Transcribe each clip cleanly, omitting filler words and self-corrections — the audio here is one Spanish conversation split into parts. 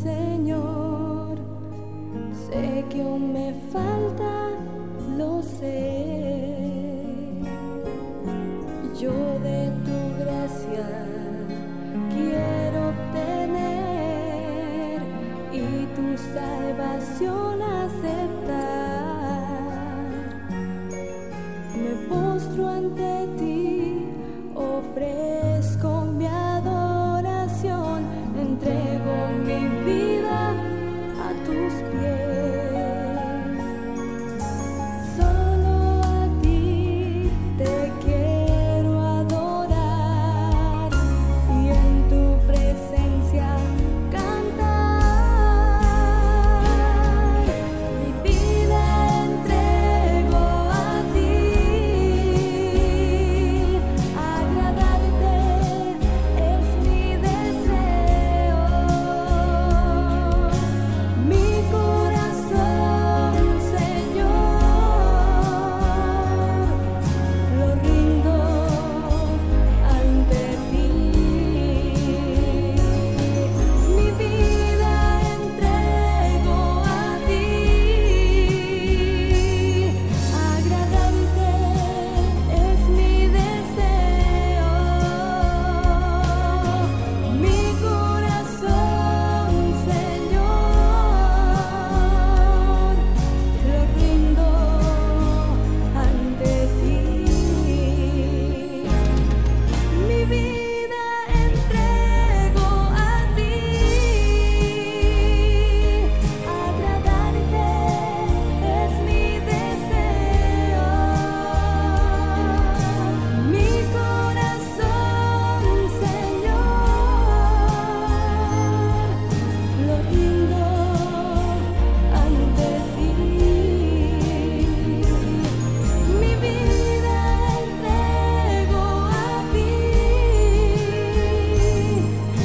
Señor. Sé que aún me falta, lo sé. Yo de tu gracia quiero obtener y tu salvación aceptar. Me postro ante ti, ofrezco mi adoración, entrego mi vida a tus pies. Solo a ti te quiero adorar y en tu presencia cantar. Mi vida entrego a ti, agradarte es mi deseo. Mi corazón, Señor, lo rindo ante ti. Mi vida entrego a ti, agradarte es mi deseo. Mi corazón, Señor, lo rindo ante ti. Mi vida entrego a ti, agradarte es mi deseo. Mi corazón, Señor, lo rindo ante ti. Mi vida entrego a ti,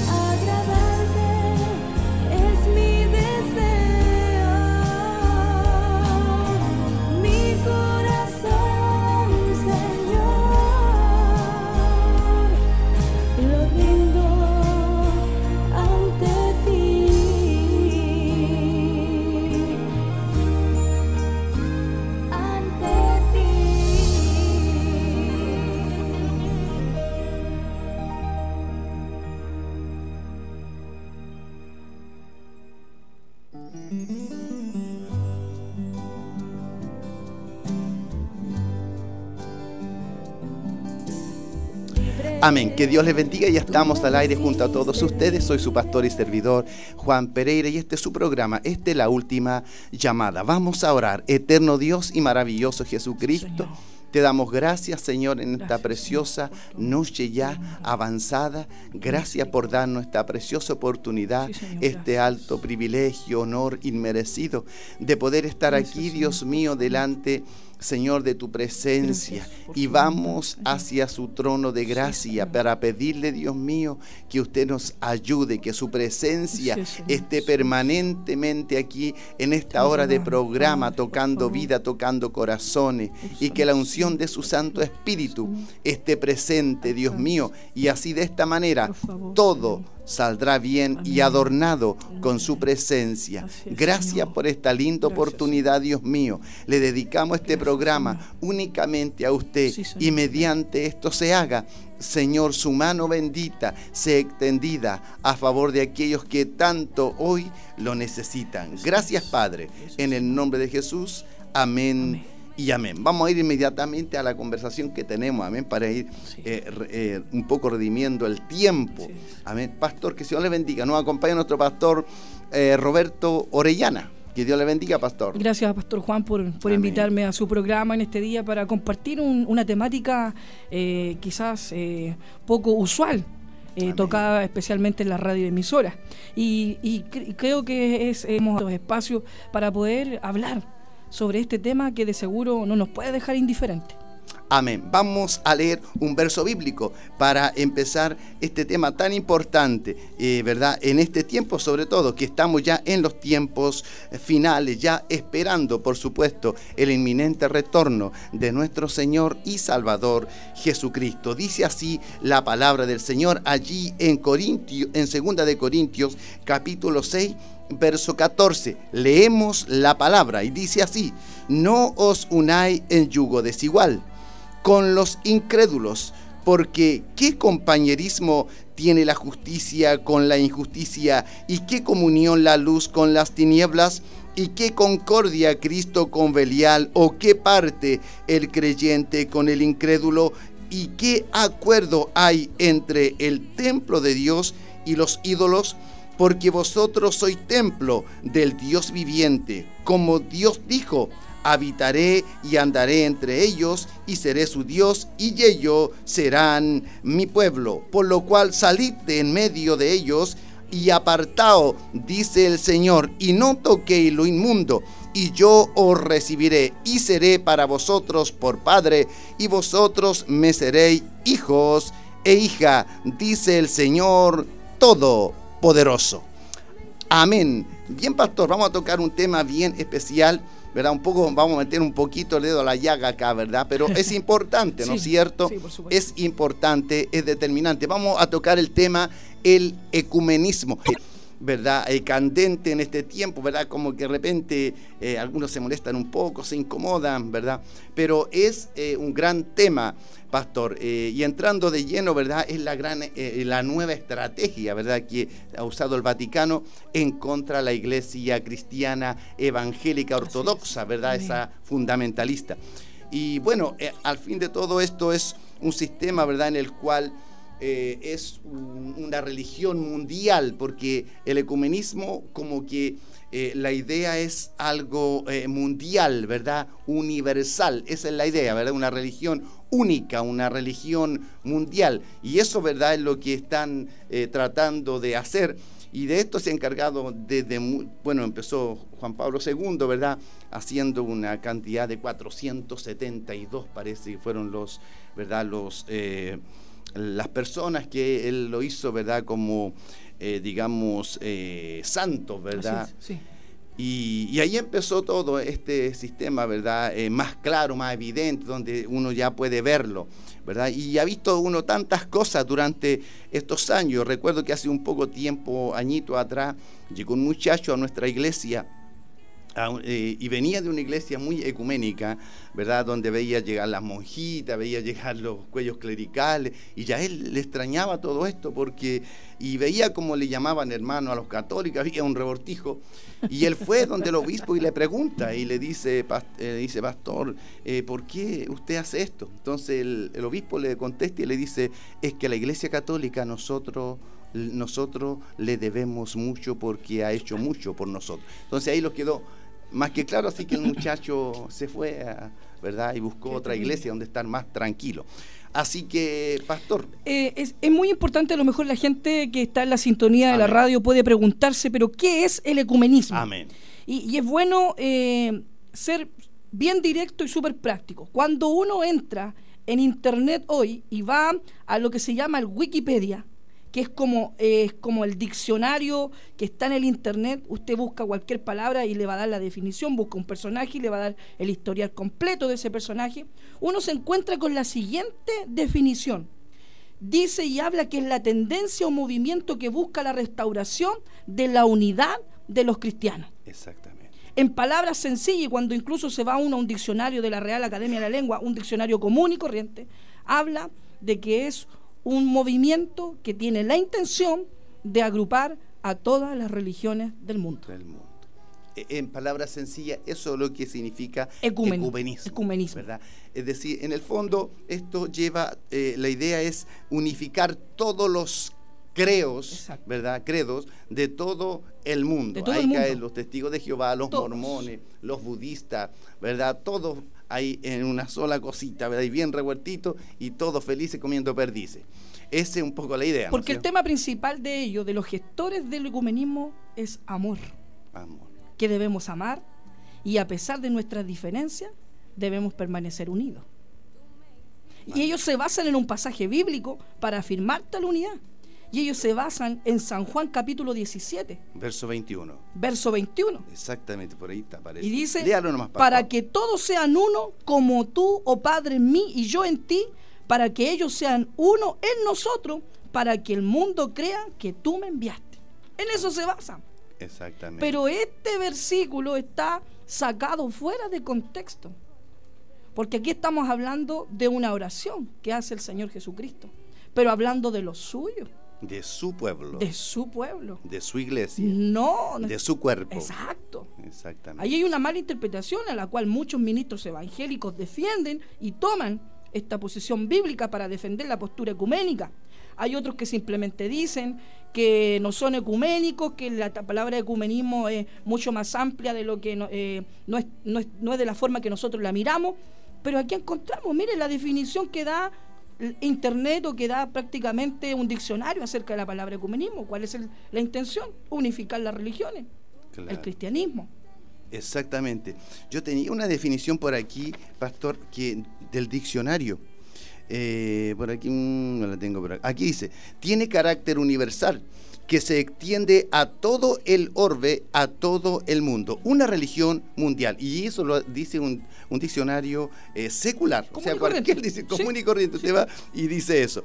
agradarte es mi deseo. Mi corazón, Señor, lo rindo ante ti. Ante ti. Amén. Que Dios les bendiga. Ya estamos al aire junto a todos ustedes. Soy su pastor y servidor, Juan Pereira, y este es su programa. Esta es la última llamada. Vamos a orar. Eterno Dios y maravilloso Jesucristo, te damos gracias, Señor, en esta preciosa noche ya avanzada. Gracias por darnos esta preciosa oportunidad, este alto privilegio, honor inmerecido de poder estar aquí, Dios mío, delante, Señor, de tu presencia, y vamos hacia su trono de gracia para pedirle, Dios mío, que usted nos ayude, que su presencia esté permanentemente aquí en esta hora de programa, tocando vida, tocando corazones, y que la unción de su Santo Espíritu esté presente, Dios mío, y así de esta manera todo saldrá bien y adornado con su presencia. Gracias por esta linda oportunidad, Dios mío. Le dedicamos este programa únicamente a usted, y mediante esto se haga, Señor, su mano bendita sea extendida a favor de aquellos que tanto hoy lo necesitan. Gracias, Padre, en el nombre de Jesús. Amén. Y amén. Vamos a ir inmediatamente a la conversación que tenemos, amén, para ir un poco redimiendo el tiempo. Amén. Pastor, que Dios le bendiga. Nos acompaña nuestro pastor Roberto Orellana. Que Dios le bendiga, pastor. Gracias, pastor Juan, por invitarme a su programa en este día para compartir una temática quizás poco usual. Tocada especialmente en la radioemisora. Y creo que es los espacios para poder hablar sobre este tema que de seguro no nos puede dejar indiferentes. Amén. Vamos a leer un verso bíblico para empezar este tema tan importante, ¿verdad? En este tiempo, sobre todo, que estamos ya en los tiempos finales, ya esperando, por supuesto, el inminente retorno de nuestro Señor y Salvador Jesucristo. Dice así la palabra del Señor allí en 2 de Corintios, capítulo 6, verso 14. Leemos la palabra y dice así: no os unáis en yugo desigual con los incrédulos, porque ¿qué compañerismo tiene la justicia con la injusticia? ¿Y qué comunión la luz con las tinieblas? ¿Y qué concordia Cristo con Belial? ¿O qué parte el creyente con el incrédulo? ¿Y qué acuerdo hay entre el templo de Dios y los ídolos? Porque vosotros sois templo del Dios viviente. Como Dios dijo: habitaré y andaré entre ellos, y seré su Dios, y ellos serán mi pueblo. Por lo cual salid de en medio de ellos, y apartaos, dice el Señor, y no toquéis lo inmundo, y yo os recibiré, y seré para vosotros por padre, y vosotros me seréis hijos e hija, dice el Señor Todopoderoso. Amén. Bien, pastor, vamos a tocar un tema bien especial, ¿verdad? Un poco, vamos a meter un poquito el dedo a la llaga acá, ¿verdad? Pero es importante, ¿no es cierto? Sí, por supuesto. Es importante, es determinante. Vamos a tocar el tema, el ecumenismo, ¿verdad? Candente en este tiempo, ¿verdad? Como que de repente algunos se molestan un poco, se incomodan, ¿verdad? Pero es un gran tema, pastor. Y entrando de lleno, ¿verdad? Es la nueva estrategia, ¿verdad? Que ha usado el Vaticano en contra de la iglesia cristiana evangélica ortodoxa, ¿verdad? Amén. Esa fundamentalista. Y bueno, al fin de todo esto es un sistema, ¿verdad? En el cual es una religión mundial, porque el ecumenismo como que la idea es algo mundial, ¿verdad? Universal, esa es la idea, ¿verdad? Una religión única, una religión mundial, y eso, ¿verdad?, es lo que están tratando de hacer. Y de esto se ha encargado bueno, empezó Juan Pablo II, ¿verdad?, haciendo una cantidad de 472, parece que fueron los, ¿verdad?, las personas que él lo hizo, ¿verdad?, como, digamos, santos, ¿verdad? Así es, sí. Y ahí empezó todo este sistema, ¿verdad?, más claro, más evidente, donde uno ya puede verlo, ¿verdad? Y ha visto uno tantas cosas durante estos años. Recuerdo que hace un poco tiempo, añito atrás, llegó un muchacho a nuestra iglesia, y venía de una iglesia muy ecuménica, ¿verdad?, donde veía llegar las monjitas, veía llegar los cuellos clericales, y ya él le extrañaba todo esto, y veía como le llamaban hermano a los católicos, había un revoltijo, y él fue donde el obispo y le pregunta, y le dice, pastor, ¿por qué usted hace esto? Entonces el obispo le contesta y le dice: es que a la iglesia católica nosotros le debemos mucho, porque ha hecho mucho por nosotros. Entonces ahí lo quedó más que claro, así que el muchacho se fue, ¿verdad?, y buscó otra iglesia donde estar más tranquilo. Así que, pastor. Es muy importante, a lo mejor la gente que está en la sintonía de Amén. la radio puede preguntarse, pero ¿qué es el ecumenismo? Amén. Y es bueno ser bien directo y súper práctico. Cuando uno entra en internet hoy y va a lo que se llama el Wikipedia, que es como el diccionario que está en el internet, usted busca cualquier palabra y le va a dar la definición, busca un personaje y le va a dar el historial completo de ese personaje, uno se encuentra con la siguiente definición. Dice y habla que es la tendencia o movimiento que busca la restauración de la unidad de los cristianos. Exactamente. En palabras sencillas, cuando incluso se va uno a un diccionario de la Real Academia de la Lengua, un diccionario común y corriente, habla de que es un movimiento que tiene la intención de agrupar a todas las religiones del mundo. En palabras sencillas, eso es lo que significa ecumenismo, ¿verdad? Es decir, en el fondo, esto lleva, la idea es unificar todos los credos, exacto, ¿verdad?, credos de todo el mundo. De todo ahí el mundo. caen los testigos de Jehová, los Todos. mormones, los budistas, ¿verdad? Todos ahí en una sola cosita, ¿verdad? Y bien revueltito, y todos felices comiendo perdices. Esa es un poco la idea, ¿no? Porque el tema principal de ellos, de los gestores del ecumenismo, es amor. Amor. Que debemos amar, y a pesar de nuestras diferencias, debemos permanecer unidos. Y ellos se basan en un pasaje bíblico para afirmar tal unidad. Y ellos se basan en San Juan capítulo 17. Verso 21. Verso 21. Exactamente, por ahí está, parece. Y dice, léalo nomás, pastor. para que todos sean uno, como tú, oh Padre, en mí y yo en ti, para que ellos sean uno en nosotros, para que el mundo crea que tú me enviaste. En eso se basan. Exactamente. Pero este versículo está sacado fuera de contexto. Porque aquí estamos hablando de una oración que hace el Señor Jesucristo, pero hablando de los suyos. De su pueblo. De su pueblo. De su iglesia. No. De su cuerpo. Exacto. Exactamente. Ahí hay una mala interpretación a la cual muchos ministros evangélicos defienden y toman esta posición bíblica para defender la postura ecuménica. Hay otros que simplemente dicen que no son ecuménicos, que la palabra ecumenismo es mucho más amplia de lo que no es de la forma que nosotros la miramos. Pero aquí encontramos, miren la definición que da Internet, o que da prácticamente un diccionario acerca de la palabra ecumenismo. ¿Cuál es la intención? Unificar las religiones, claro. El cristianismo. Exactamente. Yo tenía una definición por aquí, pastor, del diccionario. Por aquí no la tengo por aquí. Aquí dice: tiene carácter universal, que se extiende a todo el orbe, a todo el mundo, una religión mundial. Y eso lo dice un diccionario secular, o sea, cualquier dice común y corriente. Usted va y dice eso.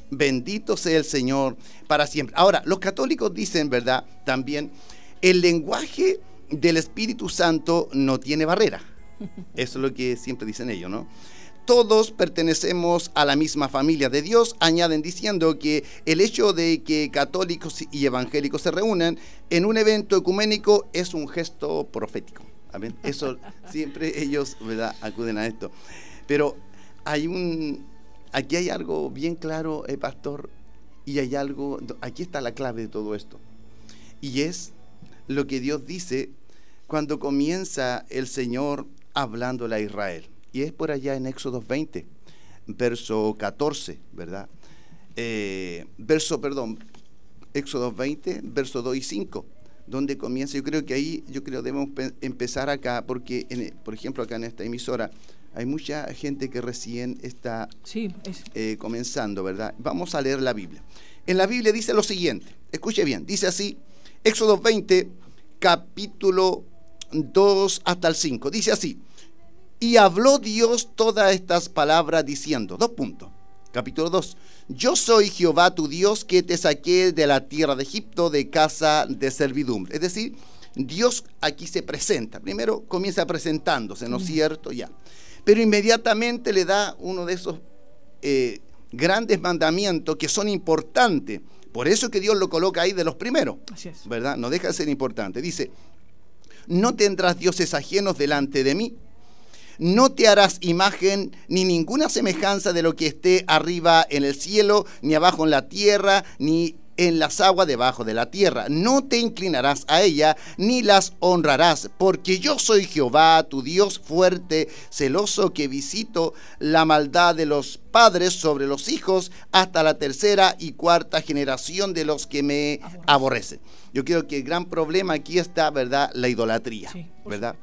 Bendito sea el Señor para siempre. Ahora, los católicos dicen, ¿verdad? También, el lenguaje del Espíritu Santo no tiene barrera. Eso es lo que siempre dicen ellos, ¿no? Todos pertenecemos a la misma familia de Dios, añaden diciendo que el hecho de que católicos y evangélicos se reúnan en un evento ecuménico es un gesto profético. ¿Amén? Eso siempre ellos, ¿verdad?, acuden a esto. Pero aquí hay algo bien claro, pastor, y hay algo, aquí está la clave de todo esto. Y es lo que Dios dice cuando comienza el Señor hablándole a Israel. Y es por allá en Éxodo 20, verso 14, ¿verdad? Éxodo 20, verso 2 y 5, donde comienza. Yo creo que ahí, debemos empezar acá, porque, por ejemplo, acá en esta emisora, hay mucha gente que recién está comenzando, ¿verdad? Vamos a leer la Biblia. En la Biblia dice lo siguiente, escuche bien, dice así, Éxodo 20, capítulo 2 hasta el 5, dice así: y habló Dios todas estas palabras diciendo, capítulo 2, yo soy Jehová tu Dios que te saqué de la tierra de Egipto, de casa de servidumbre. Es decir, Dios aquí se presenta. Primero comienza presentándose, ¿no es cierto? Ya. Pero inmediatamente le da uno de esos grandes mandamientos que son importantes. Por eso que Dios lo coloca ahí de los primeros. Así es. ¿Verdad? No deja de ser importante. Dice, no tendrás dioses ajenos delante de mí. No te harás imagen ni ninguna semejanza de lo que esté arriba en el cielo, ni abajo en la tierra, ni en las aguas debajo de la tierra. No te inclinarás a ella, ni las honrarás, porque yo soy Jehová, tu Dios fuerte, celoso, que visito la maldad de los padres sobre los hijos, hasta la tercera y cuarta generación de los que me aborrecen. Yo creo que el gran problema aquí está, ¿verdad?, la idolatría, ¿verdad?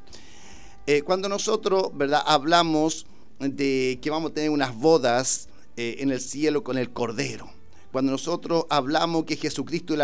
Cuando nosotros, ¿verdad?, hablamos de que vamos a tener unas bodas en el cielo con el Cordero, cuando nosotros hablamos que Jesucristo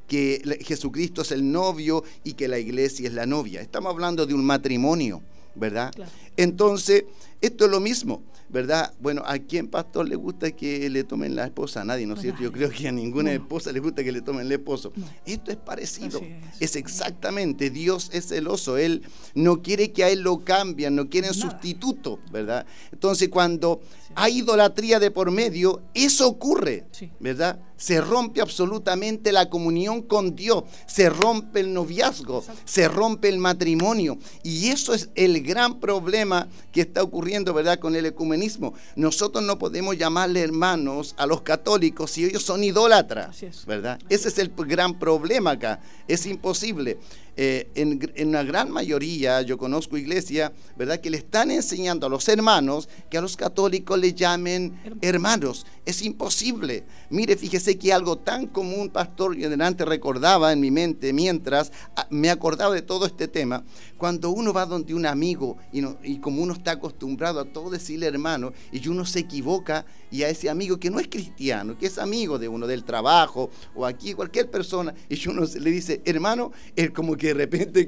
Jesucristo es el novio y que la iglesia es la novia, estamos hablando de un matrimonio, ¿verdad? Claro. Entonces, esto es lo mismo, ¿verdad? Bueno, ¿a quién, pastor, le gusta que le tomen la esposa? A nadie, ¿no es cierto? Yo creo que a ninguna esposa le gusta que le tomen el esposo. No. Esto es parecido, es exactamente, Dios es celoso, Él no quiere que a Él lo cambien, no quiere sustituto, ¿verdad? Entonces, cuando hay idolatría de por medio, eso ocurre, ¿verdad? Se rompe absolutamente la comunión con Dios, se rompe el noviazgo, se rompe el matrimonio, y eso es el gran problema que está ocurriendo, ¿verdad?, con el ecumenismo. Nosotros no podemos llamarle hermanos a los católicos si ellos son idólatras, ¿verdad? Ese es el gran problema acá, es imposible. en una gran mayoría, yo conozco iglesia, ¿verdad?, que le están enseñando a los hermanos que a los católicos le llamen hermanos. Es imposible. Mire, fíjese que algo tan común, pastor, y adelante recordaba en mi mente mientras me acordaba de todo este tema, cuando uno va donde un amigo y como uno está acostumbrado a todo decirle hermano, y uno se equivoca, y a ese amigo que no es cristiano, que es amigo de uno del trabajo o aquí cualquier persona, y uno le dice hermano, él como que de repente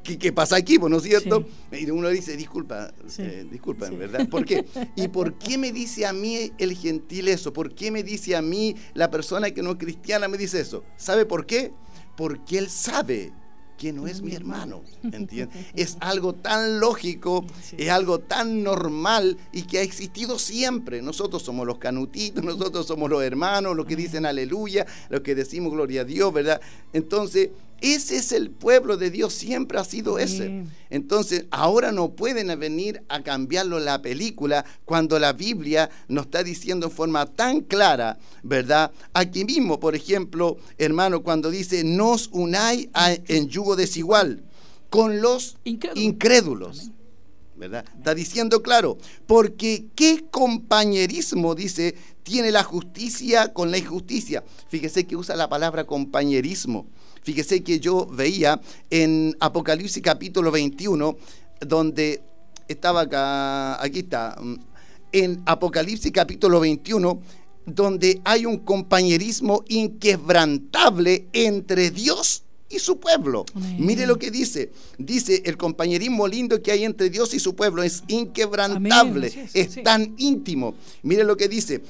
¿qué pasa aquí? ¿No es cierto? Sí. Y uno dice disculpa, ¿verdad? ¿Por qué? ¿Y por qué me dice a mí el gentil eso? ¿Por qué me dice a mí la persona que no es cristiana me dice eso? ¿Sabe por qué? Porque él sabe que no es mi hermano, ¿entiendes? Es algo tan lógico, es algo tan normal y que ha existido siempre. Nosotros somos los canutitos, nosotros somos los hermanos, los que dicen aleluya, los que decimos gloria a Dios, ¿verdad? Entonces, ese es el pueblo de Dios, siempre ha sido ese. Entonces, ahora no pueden venir a cambiarlo la película cuando la Biblia nos está diciendo en forma tan clara, ¿verdad? Aquí mismo, por ejemplo, hermano, cuando dice, no os unáis en yugo desigual con los incrédulos. ¿Verdad? Está diciendo claro, porque ¿qué compañerismo, dice, tiene la justicia con la injusticia? Fíjese que usa la palabra compañerismo. Fíjese que yo veía en Apocalipsis capítulo 21, donde estaba acá, aquí está, en Apocalipsis capítulo 21, donde hay un compañerismo inquebrantable entre Dios y su pueblo. Mire lo que dice. Dice, el compañerismo lindo que hay entre Dios y su pueblo es inquebrantable, es tan íntimo. Mire lo que dice.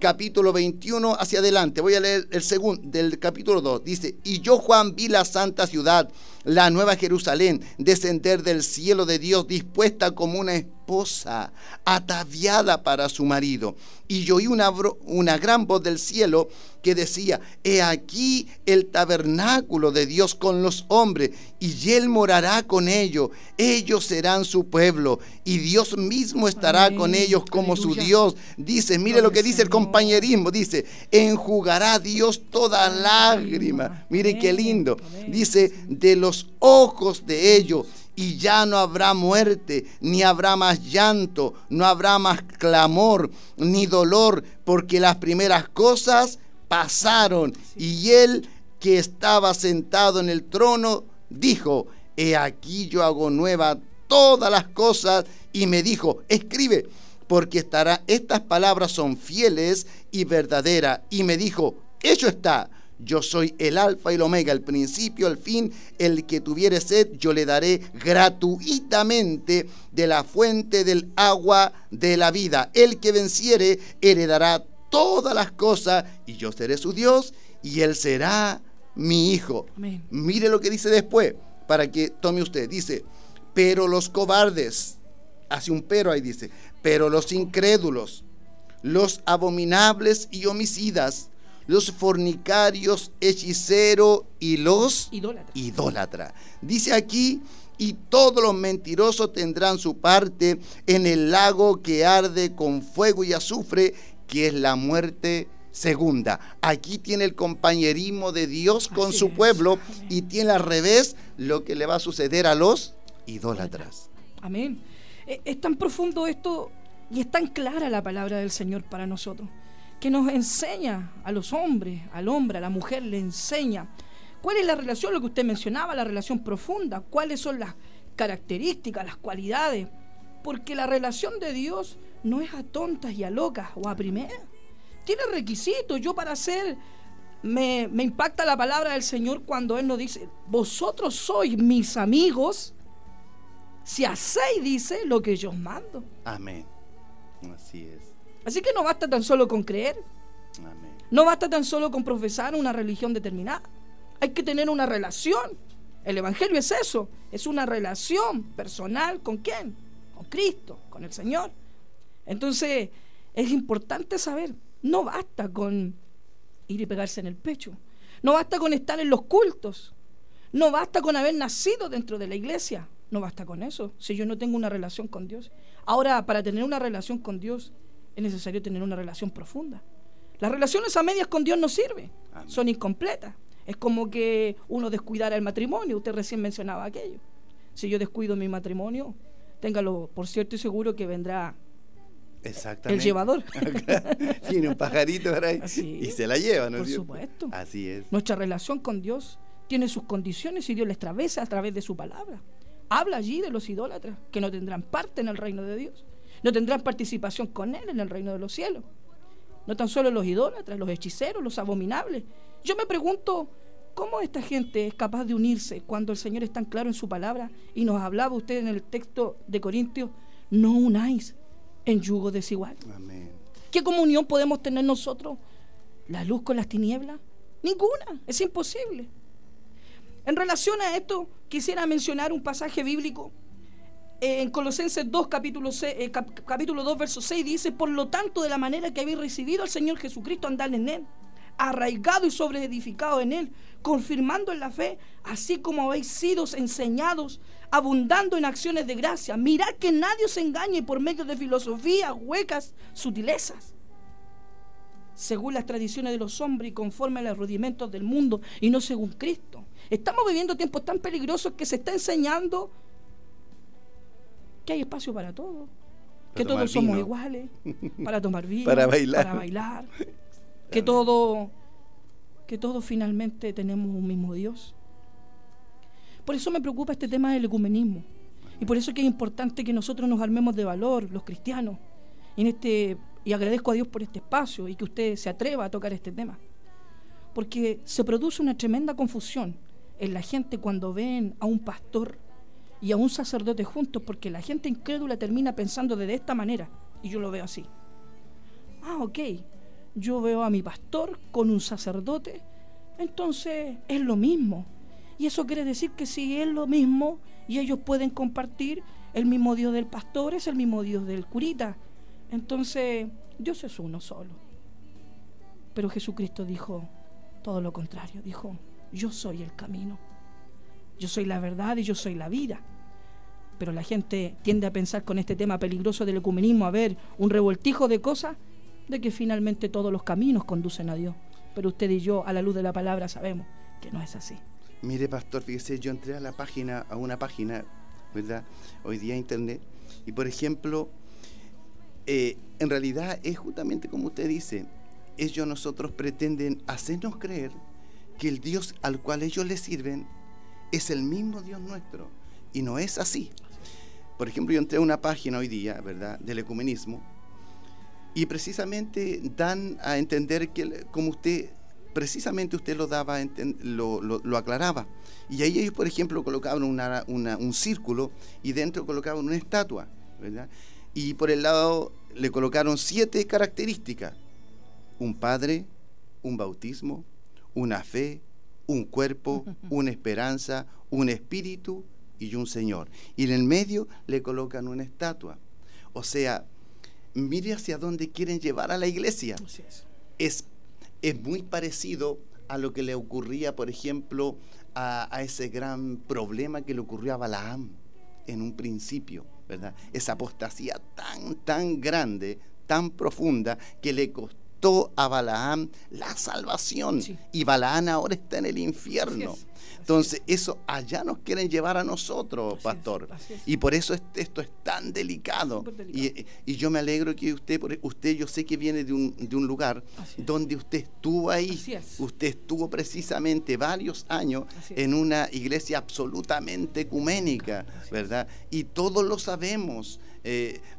Capítulo 21 hacia adelante, voy a leer el segundo del capítulo 2, dice, y yo Juan vi la santa ciudad, la nueva Jerusalén, descender del cielo de Dios, dispuesta como una esposa, ataviada para su marido, y yo oí una gran voz del cielo que decía, he aquí el tabernáculo de Dios con los hombres, y él morará con ellos serán su pueblo, y Dios mismo estará con ellos como su Dios. Dice, mire lo que dice el compañerismo, dice, enjugará Dios toda lágrima. Mire qué lindo. Dice, de los ojos de ellos, y ya no habrá muerte, ni habrá más llanto, no habrá más clamor, ni dolor, porque las primeras cosas pasaron. Y él que estaba sentado en el trono dijo, he aquí yo hago nueva todas las cosas, y me dijo, escribe, porque estas palabras son fieles y verdaderas. Y me dijo, hecho está, yo soy el alfa y el omega, el principio, el fin. El que tuviere sed, yo le daré gratuitamente de la fuente del agua de la vida. El que venciere heredará todas las cosas, y yo seré su Dios, y él será mi hijo. Amén. Mire lo que dice después, para que tome usted. Dice, pero los cobardes, hace un pero ahí, dice, pero los incrédulos, los abominables y homicidas, los fornicarios, hechiceros y los idólatras. Dice aquí, y todos los mentirosos tendrán su parte en el lago que arde con fuego y azufre, que es la muerte segunda. Aquí tiene el compañerismo de Dios con su pueblo, y tiene al revés lo que le va a suceder a los idólatras. Amén. Es tan profundo esto y es tan clara la palabra del Señor para nosotros, que nos enseña a los hombres, al hombre, a la mujer, le enseña cuál es la relación, lo que usted mencionaba, la relación profunda, cuáles son las características, las cualidades, porque la relación de Dios no es a tontas y a locas o a primeras, tiene requisitos. Yo para hacer, me impacta la palabra del Señor cuando Él nos dice, vosotros sois mis amigos si hacéis, dice, lo que yo os mando. Amén. Así es. Así que no basta tan solo con creer. Amén. No basta tan solo con profesar una religión determinada. Hay que tener una relación. El Evangelio es eso. Es una relación personal. ¿Con quién? Con Cristo, con el Señor. Entonces, es importante saber, no basta con ir y pegarse en el pecho. No basta con estar en los cultos. No basta con haber nacido dentro de la iglesia. No basta con eso, si yo no tengo una relación con Dios. Ahora, para tener una relación con Dios, es necesario tener una relación profunda. Las relaciones a medias con Dios no sirven, son incompletas. Es como que uno descuidara el matrimonio. Usted recién mencionaba aquello. Si yo descuido mi matrimonio, téngalo por cierto y seguro que vendrá el llevador. Tiene un pajarito por ahí y se la lleva, ¿no? Por supuesto. Así es. Nuestra relación con Dios tiene sus condiciones y Dios les travesa a través de su palabra. Habla allí de los idólatras que no tendrán parte en el reino de Dios, no tendrán participación con Él en el reino de los cielos. No tan solo los idólatras, los hechiceros, los abominables. Yo me pregunto, ¿cómo esta gente es capaz de unirse cuando el Señor es tan claro en su palabra y nos hablaba usted en el texto de Corintios, no unáis en yugo desigual? Amén. ¿Qué comunión podemos tener nosotros? ¿La luz con las tinieblas? Ninguna, es imposible. En relación a esto, quisiera mencionar un pasaje bíblico. En Colosenses 2, capítulo 2, verso 6, dice: por lo tanto, de la manera que habéis recibido al Señor Jesucristo, andad en Él, arraigado y sobreedificado en Él, confirmando en la fe, así como habéis sido enseñados, abundando en acciones de gracia. Mirad que nadie os engañe por medio de filosofías huecas, sutilezas, según las tradiciones de los hombres y conforme a los rudimentos del mundo, y no según Cristo. Estamos viviendo tiempos tan peligrosos que se está enseñando que hay espacio para todo, que todos somos iguales, para tomar vino, para bailar, que todos finalmente tenemos un mismo Dios. Por eso me preocupa este tema del ecumenismo, y por eso que es importante que nosotros nos armemos de valor, los cristianos, y agradezco a Dios por este espacio y que usted se atreva a tocar este tema, porque se produce una tremenda confusión en la gente cuando ven a un pastor y a un sacerdote juntos, porque la gente incrédula termina pensando de esta manera, y yo lo veo así. Ok, yo veo a mi pastor con un sacerdote, entonces es lo mismo. Y eso quiere decir que si es lo mismo y ellos pueden compartir, el mismo Dios del pastor es el mismo Dios del curita, entonces Dios es uno solo. Pero Jesucristo dijo todo lo contrario, dijo: yo soy el camino, yo soy la verdad y yo soy la vida. Pero la gente tiende a pensar con este tema peligroso del ecumenismo, a ver un revoltijo de cosas, de que finalmente todos los caminos conducen a Dios. Pero usted y yo, a la luz de la palabra, sabemos que no es así. Mire, pastor, fíjese, yo entré a una página, ¿verdad?, hoy día internet, y por ejemplo, en realidad es justamente como usted dice, nosotros pretenden hacernos creer que el Dios al cual ellos le sirven es el mismo Dios nuestro, y no es así. Por ejemplo, yo entré a una página hoy día, ¿verdad?, del ecumenismo, y precisamente dan a entender que, como usted lo daba, lo aclaraba, y ahí ellos, por ejemplo, colocaban un círculo, y dentro colocaban una estatua, ¿verdad?, y por el lado le colocaron 7 características: un padre, un bautismo, una fe, un cuerpo, una esperanza, un espíritu y un Señor. Y en el medio le colocan una estatua. O sea, mire hacia dónde quieren llevar a la iglesia. Es muy parecido a lo que le ocurría, por ejemplo, a ese gran problema que le ocurrió a Balaam en un principio, ¿verdad? Esa apostasía tan grande, tan profunda, que le costó a Balaam la salvación. Sí. Y Balaam ahora está en el infierno. Entonces, eso allá nos quieren llevar a nosotros, pastor. Y por eso esto es tan delicado. Y yo me alegro que usted yo sé que viene de un lugar donde usted estuvo ahí. Usted estuvo precisamente varios años en una iglesia absolutamente ecuménica, ¿verdad? Y todos lo sabemos.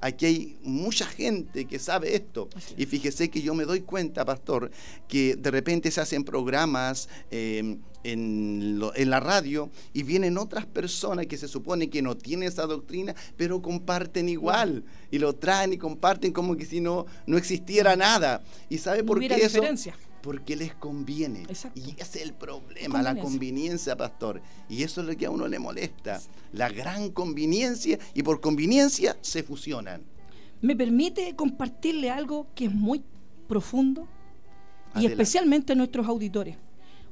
Aquí hay mucha gente que sabe esto. Y fíjese que yo me doy cuenta, pastor, que de repente se hacen programas en la radio y vienen otras personas que se supone que no tienen esa doctrina, pero comparten igual, y lo traen y comparten como que si no existiera nada. ¿Y sabe por qué eso? Porque les conviene. Exacto. Y ese es el problema, la conveniencia, pastor. Y eso es lo que a uno le molesta, la gran conveniencia, y por conveniencia se fusionan. ¿Me permite compartirle algo que es muy profundo? Adelante. Y especialmente a nuestros auditores.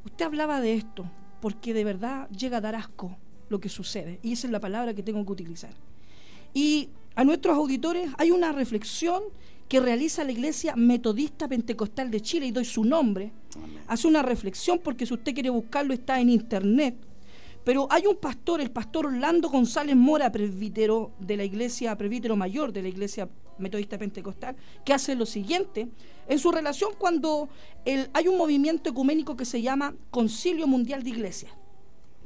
Usted hablaba de esto porque de verdad llega a dar asco lo que sucede, y esa es la palabra que tengo que utilizar. Y a nuestros auditores hay una reflexión que realiza la Iglesia Metodista Pentecostal de Chile, y doy su nombre. Amén. Hace una reflexión, porque si usted quiere buscarlo está en internet. Pero hay un pastor, el pastor Orlando González Mora, presbítero de la Iglesia, presbítero mayor de la Iglesia Metodista Pentecostal, que hace lo siguiente en su relación cuando hay un movimiento ecuménico que se llama Concilio Mundial de Iglesias.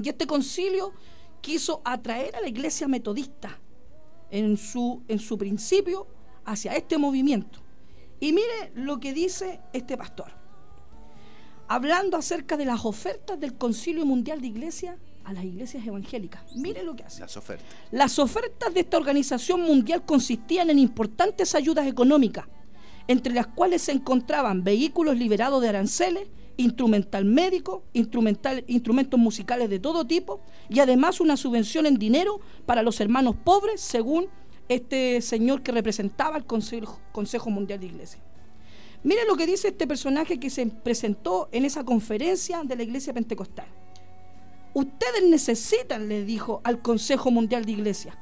Y este concilio quiso atraer a la Iglesia Metodista en su principio hacia este movimiento. Y mire lo que dice este pastor, hablando acerca de las ofertas del Concilio Mundial de Iglesias a las iglesias evangélicas. Mire lo que hace. Las ofertas. Las ofertas de esta organización mundial consistían en importantes ayudas económicas, entre las cuales se encontraban vehículos liberados de aranceles, instrumental médico, instrumentos musicales de todo tipo, y además una subvención en dinero para los hermanos pobres, según este señor que representaba el Consejo Mundial de Iglesias. Mire lo que dice este personaje que se presentó en esa conferencia de la Iglesia Pentecostal. Ustedes necesitan, le dijo al Consejo Mundial de Iglesias,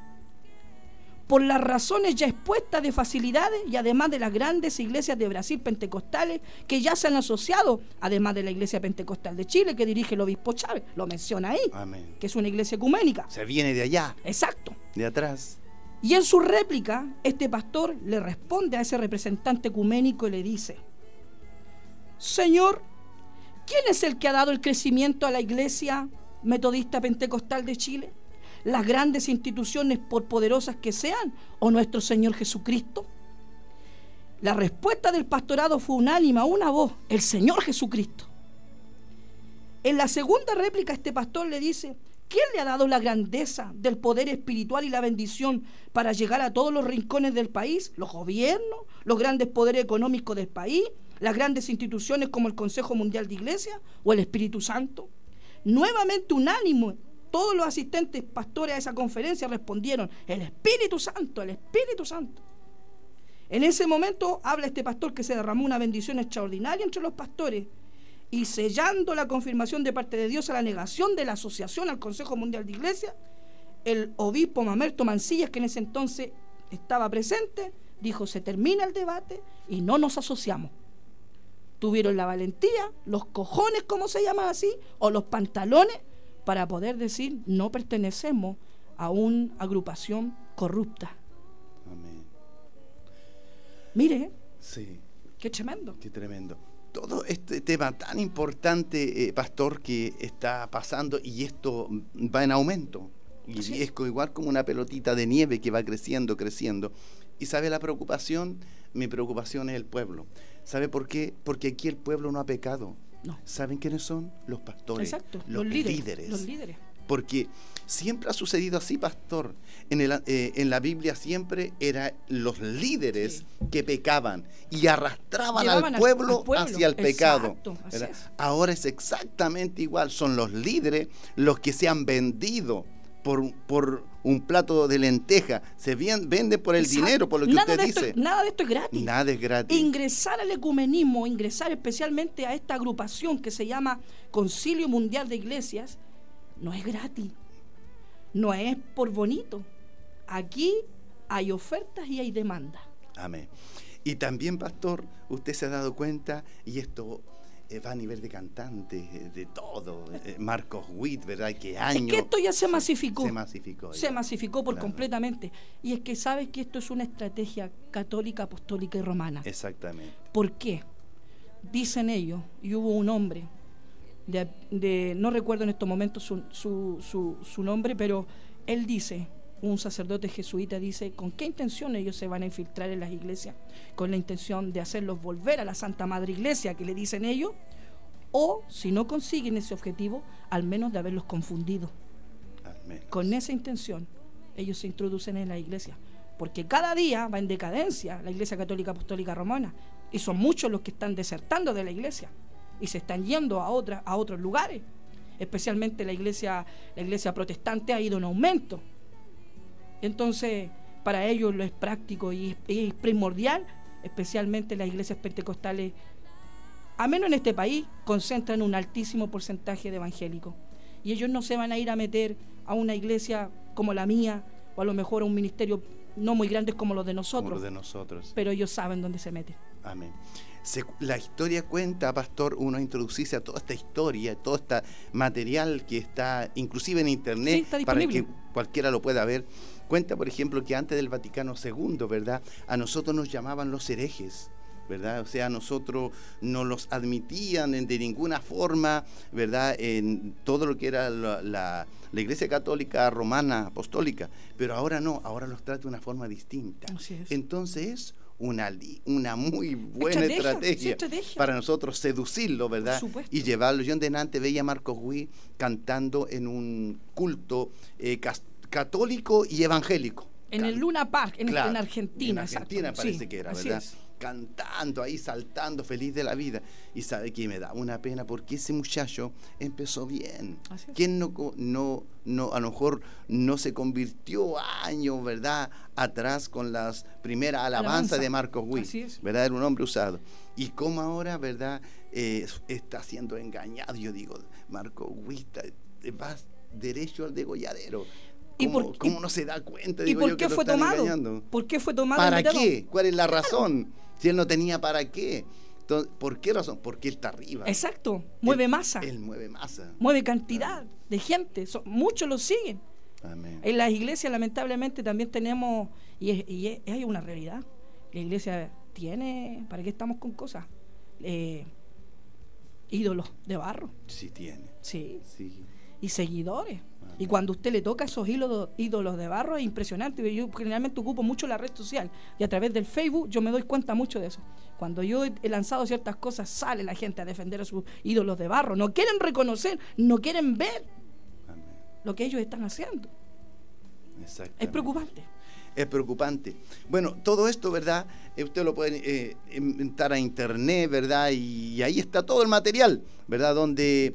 por las razones ya expuestas de facilidades y además de las grandes iglesias de Brasil pentecostales que ya se han asociado, además de la Iglesia Pentecostal de Chile que dirige el obispo Chávez, lo menciona ahí. Amén. Que es una iglesia ecuménica. Se viene de allá. Exacto. De atrás. Y en su réplica, este pastor le responde a ese representante ecuménico y le dice: Señor, ¿quién es el que ha dado el crecimiento a la Iglesia Metodista Pentecostal de Chile? ¿Las grandes instituciones, por poderosas que sean, o nuestro Señor Jesucristo? La respuesta del pastorado fue unánime, una voz: el Señor Jesucristo. En la segunda réplica, este pastor le dice: ¿quién le ha dado la grandeza del poder espiritual y la bendición para llegar a todos los rincones del país? ¿Los gobiernos? ¿Los grandes poderes económicos del país? ¿Las grandes instituciones como el Consejo Mundial de Iglesias? ¿O el Espíritu Santo? Nuevamente unánime, todos los asistentes pastores a esa conferencia respondieron: el Espíritu Santo, el Espíritu Santo. En ese momento habla este pastor que se derramó una bendición extraordinaria entre los pastores, y sellando la confirmación de parte de Dios a la negación de la asociación al Consejo Mundial de Iglesias, el obispo Mamerto Mancillas, que en ese entonces estaba presente, dijo: se termina el debate y no nos asociamos. Tuvieron la valentía, los cojones, como se llama así, o los pantalones, para poder decir: no pertenecemos a una agrupación corrupta. Amén. Mire, Sí. qué tremendo. Qué tremendo. Todo este tema tan importante, pastor, que está pasando, y esto va en aumento. Y Así es igual como una pelotita de nieve que va creciendo, creciendo. Y ¿sabe la preocupación? Mi preocupación es el pueblo. ¿Sabe por qué? Porque aquí el pueblo no ha pecado. No. ¿Saben quiénes son? Los pastores. Exacto, los líderes. Los líderes. Porque siempre ha sucedido así, pastor. En la Biblia siempre eran los líderes que pecaban y arrastraban Llevaban al pueblo al pueblo. hacia el pecado. Exacto, así ¿Verdad? es. Ahora es exactamente igual. Son los líderes los que se han vendido por un plato de lenteja. Se venden por el Exacto. dinero, por lo que Nada usted de esto- dice. nada de esto es gratis. Nada es gratis. Ingresar al ecumenismo, ingresar especialmente a esta agrupación que se llama Concilio Mundial de Iglesias, no es gratis, no es por bonito. Aquí hay ofertas y hay demanda. Amén. Y también, pastor, usted se ha dado cuenta, y esto va a nivel de cantantes, de todo. Marcos Witt, ¿verdad? ¿Qué año? Es que esto ya se masificó. Se masificó. Se ya. masificó por Claro. completamente. Y es que sabes que esto es una estrategia católica, apostólica y romana. Exactamente. ¿Por qué? Dicen ellos, y hubo un hombre, no recuerdo en estos momentos su nombre, pero él dice, un sacerdote jesuita dice: ¿con qué intención ellos se van a infiltrar en las iglesias? ¿Con la intención de hacerlos volver a la Santa Madre Iglesia, que le dicen ellos? O, si no consiguen ese objetivo, al menos de haberlos confundido. Amén. Con esa intención, ellos se introducen en la iglesia, porque cada día va en decadencia la Iglesia Católica Apostólica Romana, y son muchos los que están desertando de la iglesia y se están yendo a otros lugares. Especialmente la iglesia protestante ha ido en aumento. Entonces, para ellos lo es práctico y es primordial, especialmente las iglesias pentecostales, a menos en este país, concentran un altísimo porcentaje de evangélicos. Y ellos no se van a ir a meter a una iglesia como la mía, o a lo mejor a un ministerio no muy grandes como los de como nosotros, los de nosotros. pero ellos saben dónde se meten. Amén. La historia cuenta, pastor, uno introducirse a toda esta historia, todo este material que está inclusive en internet, Sí, está para disponible. que cualquiera lo pueda ver. Cuenta, por ejemplo, que antes del Vaticano II, ¿verdad?, a nosotros nos llamaban los herejes, ¿verdad? O sea, a nosotros no los admitían de ninguna forma, ¿verdad?, en todo lo que era la Iglesia Católica Romana Apostólica, pero ahora no, ahora los trata de una forma distinta. Así es. Entonces, una muy buena estrategia para nosotros seducirlo, ¿verdad? Por supuesto. Y llevarlo. Yo en delante veía a Marcos Witt cantando en un culto católico y evangélico. En el Luna Park, Claro, en Argentina. En Argentina exacto. parece Sí, que era, así ¿verdad? es. Cantando ahí, saltando, feliz de la vida. Y sabe que me da una pena porque ese muchacho empezó bien. Así es. ¿Quién no, a lo mejor no se convirtió años, ¿verdad?, atrás con las primeras alabanzas de Marcos Witt? Así es. ¿Verdad? Era un hombre usado. Y cómo ahora, ¿verdad?, está siendo engañado. Yo digo, Marcos Witt, vas derecho al degolladero. ¿Cómo no se da cuenta? ¿Y Digo por yo, qué que lo fue están tomado? engañando. ¿Por qué fue tomado? ¿Para y metido? qué? ¿Cuál es la razón? Si él no tenía para qué. Entonces, ¿por qué razón? Porque él está arriba. Exacto, mueve masa, Él mueve masa. mueve cantidad de gente, muchos lo siguen. Amén. En las iglesias lamentablemente también tenemos, hay una realidad, la iglesia tiene, ¿para qué estamos con cosas? Ídolos de barro, Sí tiene. sí, Sí. y seguidores. Amén. Y cuando usted le toca esos ídolos de barro es impresionante. Yo generalmente ocupo mucho la red social y a través del Facebook yo me doy cuenta mucho de eso. Cuando yo he lanzado ciertas cosas, sale la gente a defender a sus ídolos de barro. No quieren reconocer, no quieren ver Amén. lo que ellos están haciendo. Exactamente. Es preocupante. Es preocupante. Bueno, todo esto, ¿verdad? Usted lo puede entrar a internet, ¿verdad? Y ahí está todo el material, ¿verdad? Donde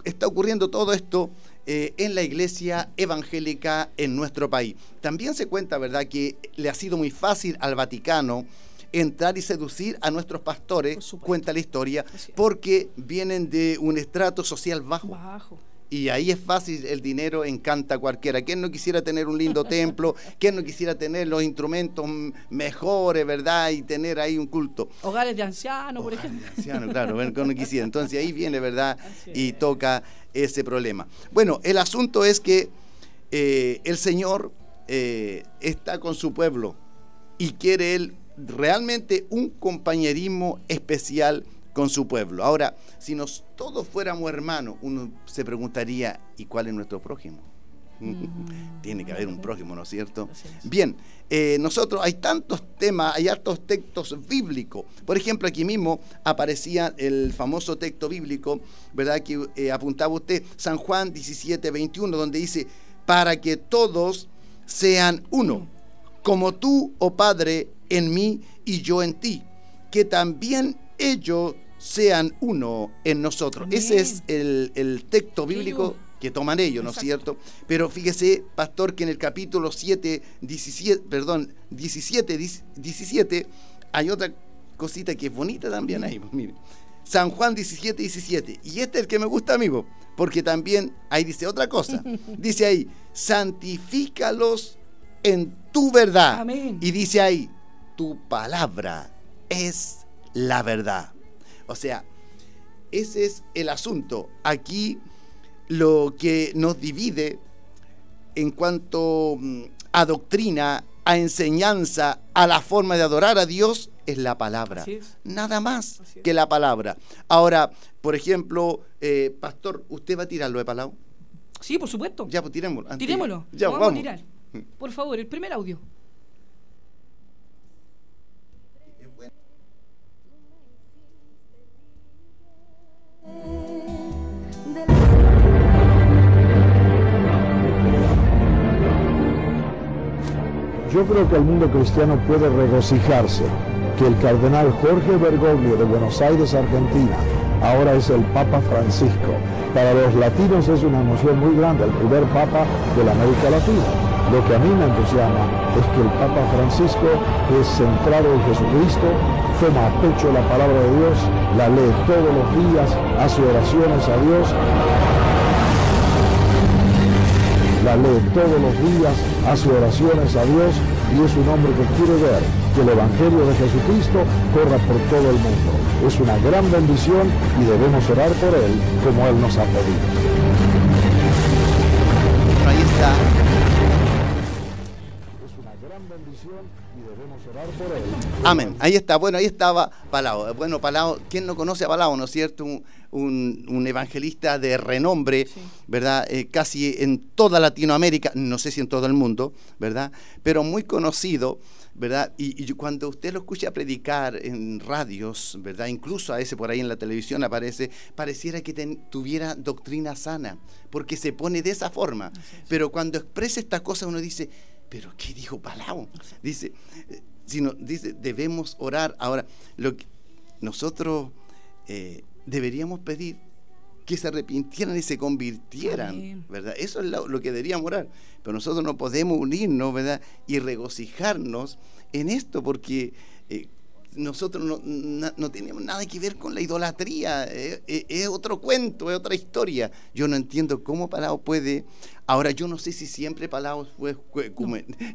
está ocurriendo todo esto en la iglesia evangélica en nuestro país. También se cuenta, ¿verdad?, que le ha sido muy fácil al Vaticano entrar y seducir a nuestros pastores, Por supuesto. cuenta la historia, Así es. porque vienen de un estrato social bajo. Bajo. Y ahí es fácil, el dinero encanta a cualquiera. ¿Quién no quisiera tener un lindo templo? ¿Quién no quisiera tener los instrumentos mejores, verdad? Y tener ahí un culto. Hogares de ancianos, por ejemplo. Anciano, claro, ven que no quisiera. Entonces ahí viene, ¿verdad? Así Y es. toca ese problema. Bueno, el asunto es que el Señor está con su pueblo y quiere Él realmente un compañerismo especial con su pueblo. Ahora, si todos fuéramos hermanos, uno se preguntaría, ¿y cuál es nuestro prójimo? Tiene que haber un prójimo, ¿no es cierto? Así es. Bien, nosotros hay tantos temas, hay hartos textos bíblicos. Por ejemplo, aquí mismo aparecía el famoso texto bíblico, ¿verdad?, que apuntaba usted, San Juan 17:21, donde dice, para que todos sean uno, como tú, oh Padre, en mí y yo en ti, que también ellos sean uno en nosotros. Amén. Ese es el texto bíblico que toman ellos, ¿no es Exacto. cierto? Pero fíjese, pastor, que en el capítulo 17, hay otra cosita que es bonita también ahí, pues, mire. San Juan 17:17. Y este es el que me gusta a mí, porque también ahí dice otra cosa. Dice ahí, santifícalos en tu verdad. Amén. Y dice ahí, tu palabra es la verdad. O sea, ese es el asunto. Aquí lo que nos divide en cuanto a doctrina, a enseñanza, a la forma de adorar a Dios, es la palabra. Así es. Nada más Así es. que la palabra. Ahora, por ejemplo, pastor, ¿usted va a tirarlo de palabra? Sí, por supuesto. Ya, pues tirémoslo. Tirémoslo. Ya, Lo vamos a vamos. tirar. Por favor, el primer audio. de las caídas. Yo creo que el mundo cristiano puede regocijarse que el cardenal Jorge Bergoglio de Buenos Aires, Argentina, ahora es el Papa Francisco. Para los latinos es una emoción muy grande, el primer Papa de la América Latina. Lo que a mí me entusiasma es que el Papa Francisco es centrado en Jesucristo, toma a pecho la palabra de Dios, la lee todos los días, hace oraciones a Dios, la lee todos los días, hace oraciones a Dios y es un hombre que quiere ver que el Evangelio de Jesucristo corra por todo el mundo. Es una gran bendición y debemos orar por él como él nos ha pedido. Bueno, ahí está. Es una gran bendición y debemos orar por él. Amén. Ahí está. Bueno, ahí estaba Palau. Bueno, Palau, ¿quién no conoce a Palau, no es cierto? Un evangelista de renombre, Sí. ¿verdad? Casi en toda Latinoamérica, no sé si en todo el mundo, ¿verdad? Pero muy conocido, ¿verdad? Y cuando usted lo escucha predicar en radios, ¿verdad? Incluso a ese por ahí en la televisión aparece, pareciera que tuviera doctrina sana, porque se pone de esa forma. Pero cuando expresa esta cosa uno dice, ¿pero qué dijo Palau? Dice, dice, debemos orar. Ahora, lo que nosotros deberíamos pedir que se arrepintieran y se convirtieran, Amén. ¿verdad? Eso es lo que deberíamos orar. Pero nosotros no podemos unirnos, ¿verdad? Y regocijarnos en esto, porque nosotros no tenemos nada que ver con la idolatría. Es otro cuento, es otra historia. Yo no entiendo cómo Palau puede... Ahora, yo no sé si siempre Palau fue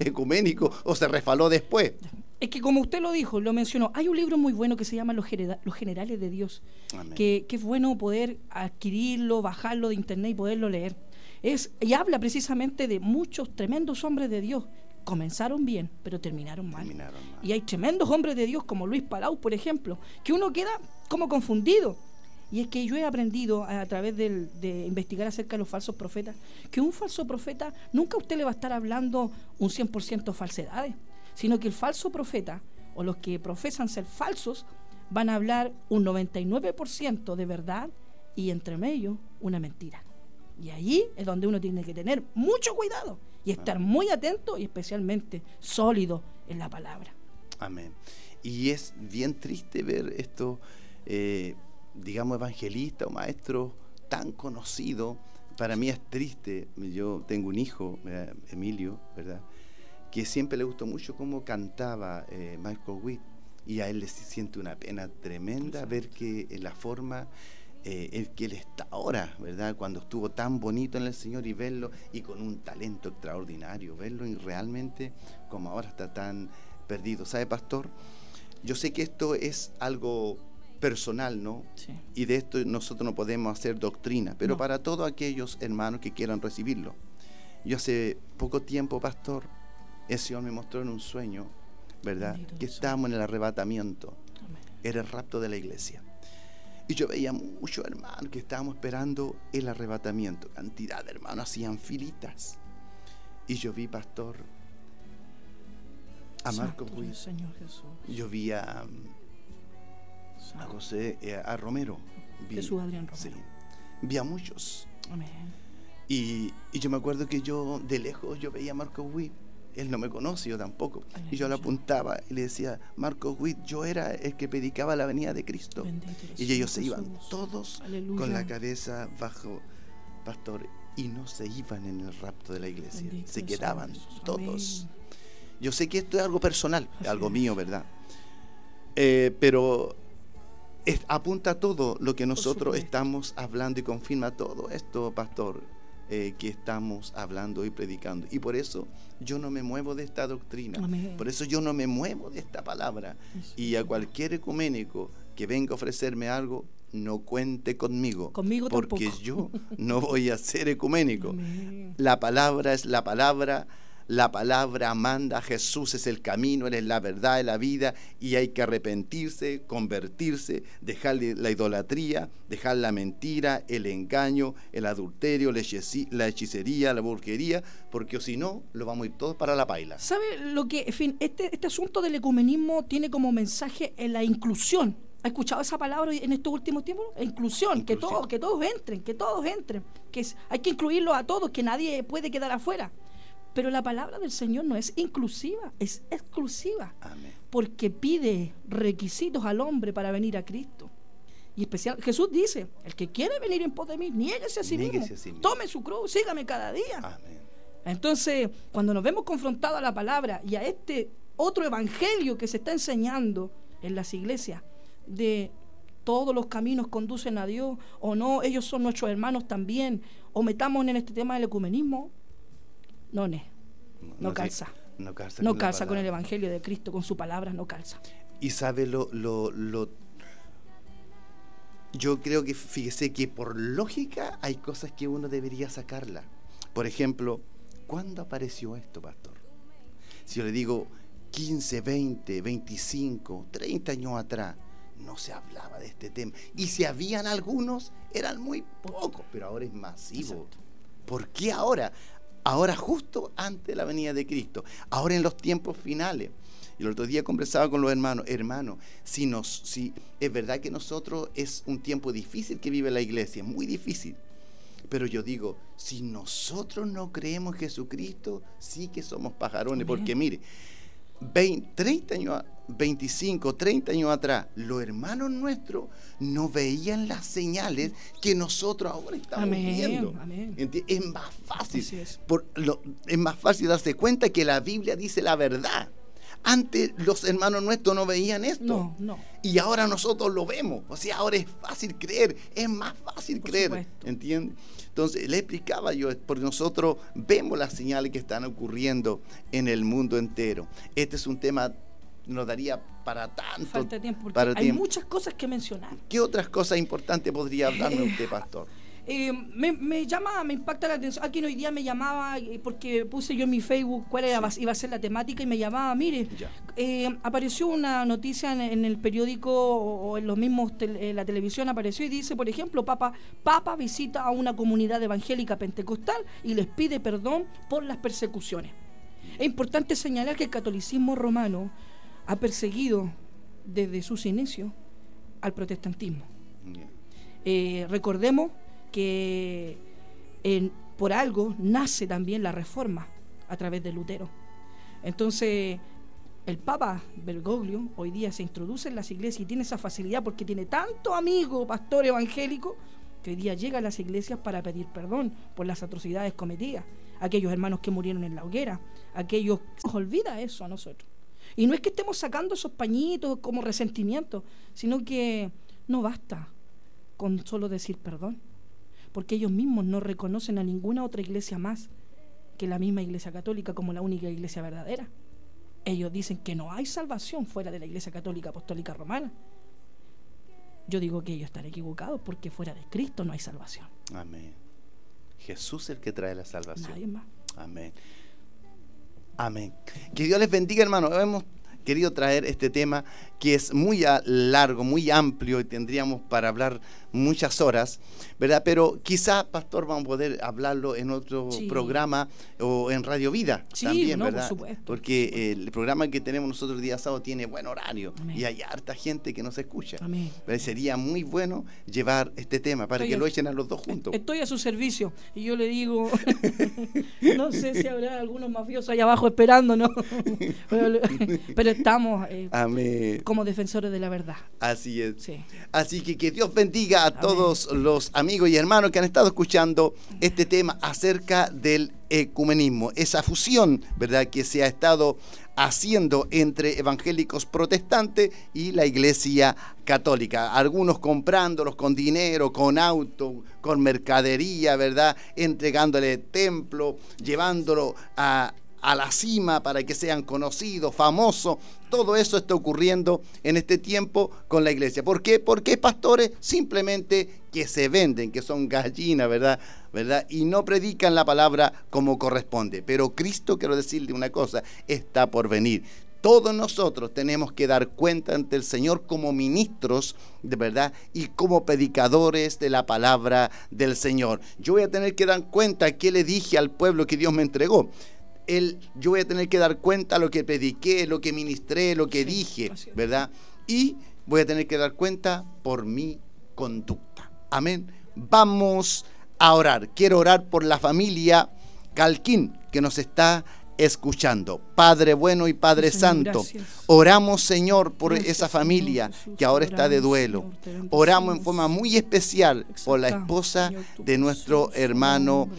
ecuménico o se resbaló después. Es que como usted lo dijo, lo mencionó, hay un libro muy bueno que se llama Los Generales de Dios, Amén. que es bueno poder adquirirlo, bajarlo de internet y poderlo leer. Y habla precisamente de muchos tremendos hombres de Dios. Comenzaron bien, pero terminaron mal. Y hay tremendos hombres de Dios como Luis Palau, por ejemplo, que uno queda como confundido. Y es que yo he aprendido a través de investigar acerca de los falsos profetas, que un falso profeta nunca a usted le va a estar hablando un 100% falsedades, sino que el falso profeta, o los que profesan ser falsos, van a hablar un 99% de verdad y entre medio una mentira. Y ahí es donde uno tiene que tener mucho cuidado y estar muy atento y especialmente sólido en la palabra. Amén. Y es bien triste ver esto, digamos, evangelista o maestro tan conocido. Para mí es triste. Yo tengo un hijo, Emilio, ¿verdad?, que siempre le gustó mucho cómo cantaba Michael Witt, y a él le siente una pena tremenda ver que la forma el que él está ahora, ¿verdad?, cuando estuvo tan bonito en el Señor, y verlo y con un talento extraordinario, verlo y realmente como ahora está tan perdido. ¿Sabe, pastor? Yo sé que esto es algo personal, ¿no? Sí. Y de esto nosotros no podemos hacer doctrina, pero no, para todos aquellos hermanos que quieran recibirlo. Yo hace poco tiempo, pastor, el Señor me mostró en un sueño, ¿verdad?, que estábamos en el arrebatamiento. Amén. Era el rapto de la iglesia. Y yo veía muchos hermanos que estábamos esperando el arrebatamiento. Cantidad de hermanos hacían filitas. Y yo vi, pastor, a Marcos Witt. Yo vi a José, a Romero. Jesús Adrián Romero. Sí, vi a muchos. Amén. Y yo me acuerdo que yo de lejos yo veía a Marcos Witt. Él no me conoce, yo tampoco. Aleluya. Y yo le apuntaba y le decía, Marcos Witt, yo era el que predicaba la venida de Cristo. Y ellos se iban todos, aleluya, con la cabeza bajo, pastor, y no se iban en el rapto de la iglesia. Bendito se quedaban todos. Amén. Yo sé que esto es algo personal, así algo mío, ¿verdad? Pero apunta todo lo que nosotros estamos hablando y confirma todo esto, pastor, que estamos hablando y predicando. Y por eso yo no me muevo de esta doctrina. Amén. Por eso yo no me muevo de esta palabra. Y a cualquier ecuménico que venga a ofrecerme algo, no cuente conmigo. Conmigo porque tampoco. Yo no voy a ser ecuménico. Amén. La palabra es la palabra. La palabra manda, Jesús es el camino, Él es la verdad, es la vida, y hay que arrepentirse, convertirse, dejar la idolatría, dejar la mentira, el engaño, el adulterio, la hechicería, la burguería, porque si no, lo vamos a ir todos para la paila. ¿Sabe lo que, en fin, este asunto del ecumenismo tiene como mensaje en la inclusión? ¿Ha escuchado esa palabra en estos últimos tiempos? Inclusión. Que todos entren, hay que incluirlos a todos, que nadie puede quedar afuera. Pero la palabra del Señor no es inclusiva, es exclusiva. Amén. Porque pide requisitos al hombre para venir a Cristo. Y especial, Jesús dice, el que quiere venir en pos de mí, niéguese a sí mismo, tome su cruz, sígame cada día. Amén. Entonces, cuando nos vemos confrontados a la palabra y a este otro evangelio que se está enseñando en las iglesias, de todos los caminos conducen a Dios, o no, ellos son nuestros hermanos también, o metamos en este tema del ecumenismo, no calza. No calza, No con, calza con el Evangelio de Cristo, con su palabra, no calza. Y sabe yo creo que, fíjese que por lógica hay cosas que uno debería sacarla. Por ejemplo, ¿cuándo apareció esto, pastor? Si yo le digo 15, 20, 25, 30 años atrás, no se hablaba de este tema. Y si habían algunos, eran muy pocos, pero ahora es masivo. Exacto. ¿Por qué ahora? Ahora justo antes de la venida de Cristo, ahora en los tiempos finales. Y el otro día conversaba con los hermanos, si es verdad que nosotros es un tiempo difícil que vive la iglesia, muy difícil. Pero yo digo, si nosotros no creemos en Jesucristo, sí que somos pajarones. Amén. Porque mire, 30 años, 25, 30 años atrás, los hermanos nuestros no veían las señales que nosotros ahora estamos viendo. Amén. Es más fácil. Es más fácil darse cuenta que la Biblia dice la verdad. Antes los hermanos nuestros no veían esto. No. Y ahora nosotros lo vemos. O sea, ahora es fácil creer. Es más fácil creer. ¿Entiendes? Entonces, le explicaba yo, porque nosotros vemos las señales que están ocurriendo en el mundo entero. Este es un tema, nos daría para tanto. Falta tiempo, porque hay muchas cosas que mencionar. ¿Qué otras cosas importantes podría hablarme usted, pastor? Me impacta la atención. Alguien hoy día me llamaba porque puse yo en mi Facebook cuál iba a ser la temática y me llamaba, mire, apareció una noticia en el periódico o en los mismos la televisión apareció y dice, por ejemplo, Papa visita a una comunidad evangélica pentecostal y les pide perdón por las persecuciones. Es importante señalar que el catolicismo romano ha perseguido desde sus inicios al protestantismo. Recordemos que por algo nace también la Reforma a través de Lutero. Entonces, el Papa Bergoglio hoy día se introduce en las iglesias y tiene esa facilidad porque tiene tanto amigo pastor evangélico que hoy día llega a las iglesias para pedir perdón por las atrocidades cometidas, aquellos hermanos que murieron en la hoguera, aquellos que nos olvida eso a nosotros. Y no es que estemos sacando esos pañitos como resentimiento, sino que no basta con solo decir perdón, porque ellos mismos no reconocen a ninguna otra iglesia más que la misma Iglesia Católica como la única iglesia verdadera. Ellos dicen que no hay salvación fuera de la Iglesia Católica Apostólica Romana. Yo digo que ellos están equivocados porque fuera de Cristo no hay salvación. Amén. Jesús es el que trae la salvación. Nadie más. Amén. Amén. Que Dios les bendiga, hermano. Hemos querido traer este tema que es muy largo, muy amplio y tendríamos para hablar muchas horas, ¿verdad? Pero quizá, pastor, vamos a poder hablarlo en otro programa o en Radio Vida también, ¿verdad? Por supuesto. Porque el programa que tenemos nosotros el día sábado tiene buen horario. Amén. Y hay harta gente que nos escucha. Amén. Sería muy bueno llevar este tema para que lo echen a los dos juntos. Estoy a su servicio y yo le digo, no sé si habrá algunos mafiosos allá abajo esperando, ¿no? pero estamos como defensores de la verdad. Así es. Sí. Así que Dios bendiga a todos los amigos y hermanos que han estado escuchando este tema acerca del ecumenismo, esa fusión, ¿verdad?, que se ha estado haciendo entre evangélicos protestantes y la Iglesia Católica. Algunos comprándolos con dinero, con auto, con mercadería, ¿verdad?, entregándole templo, llevándolo a la cima para que sean conocidos, famosos. Todo eso está ocurriendo en este tiempo con la iglesia. ¿Por qué? Porque pastores simplemente que se venden, que son gallinas, ¿verdad? Y no predican la palabra como corresponde. Pero Cristo, quiero decirle una cosa, está por venir. Todos nosotros tenemos que dar cuenta ante el Señor como ministros, de verdad, y como predicadores de la palabra del Señor. Yo voy a tener que dar cuenta qué le dije al pueblo que Dios me entregó. Yo voy a tener que dar cuenta lo que prediqué, lo que ministré, lo que dije, ¿verdad? Y voy a tener que dar cuenta por mi conducta. Amén. Vamos a orar. Quiero orar por la familia Calquín que nos está escuchando. Padre bueno y Padre Santo, gracias. Oramos, Señor, por Gracias, esa familia Señor Jesús, que ahora está de duelo. Señor, Oramos en forma muy especial por la Exaltamos, esposa Señor, tu de nuestro precioso hermano nombre.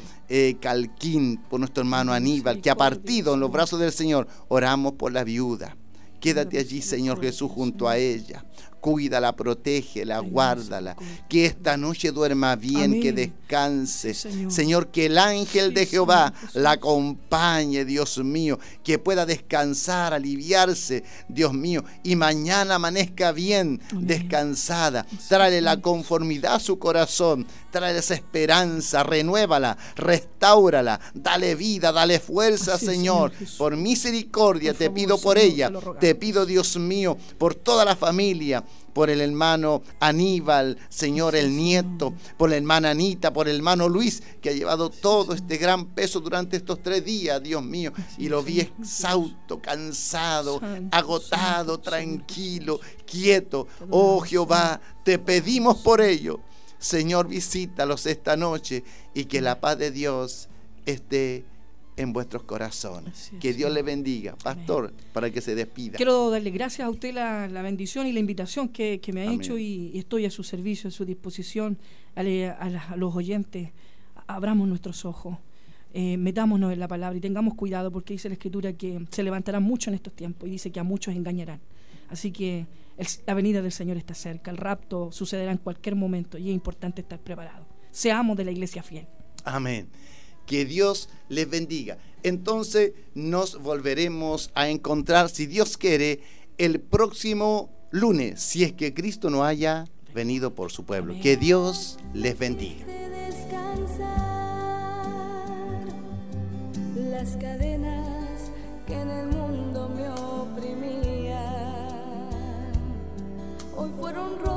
Calquín, por nuestro hermano Aníbal, que ha partido en los brazos del Señor. Oramos por la viuda. Quédate allí, Señor Jesús, junto a ella. Cuídala, protégela, Tenga guárdala. misericordia. Que esta noche duerma bien, Amén. que descanse. Sí, Señor. Señor, que el ángel Sí, de Jehová Señor Jesús. la acompañe, Dios mío. Que pueda descansar, aliviarse, Dios mío. Y mañana amanezca bien, Amén. descansada. Sí, Tráele la Señor. conformidad a su corazón. Tráele esa esperanza, renuévala, restáurala. Dale vida, dale fuerza, Así, Señor. Señor Jesús. Por misericordia Por te favor, pido por Señor, ella. te lo rogamos. Te pido, Dios mío, por toda la familia, por el hermano Aníbal, Señor, el nieto, por la hermana Anita, por el hermano Luis, que ha llevado todo este gran peso durante estos 3 días, Dios mío, y lo vi exhausto, cansado, Santo, agotado, santo, tranquilo, quieto. Oh Jehová, te pedimos por ello. Señor, visítalos esta noche y que la paz de Dios esté en vuestros corazones. Así es, Que Dios Señor. le bendiga. Pastor, para que se despida. Quiero darle gracias a usted la bendición y la invitación que me ha Amén. hecho y estoy a su servicio, a su disposición, a los oyentes. Abramos nuestros ojos, metámonos en la palabra y tengamos cuidado porque dice la Escritura que se levantarán muchos en estos tiempos y dice que a muchos engañarán. Así que la venida del Señor está cerca, el rapto sucederá en cualquier momento y es importante estar preparado. Seamos de la iglesia fiel. Amén. Que Dios les bendiga. Entonces nos volveremos a encontrar, si Dios quiere, el próximo lunes, si es que Cristo no haya venido por su pueblo. Amén. Que Dios les bendiga. De descansar las cadenas que en el mundo me oprimían, hoy fueron rotas.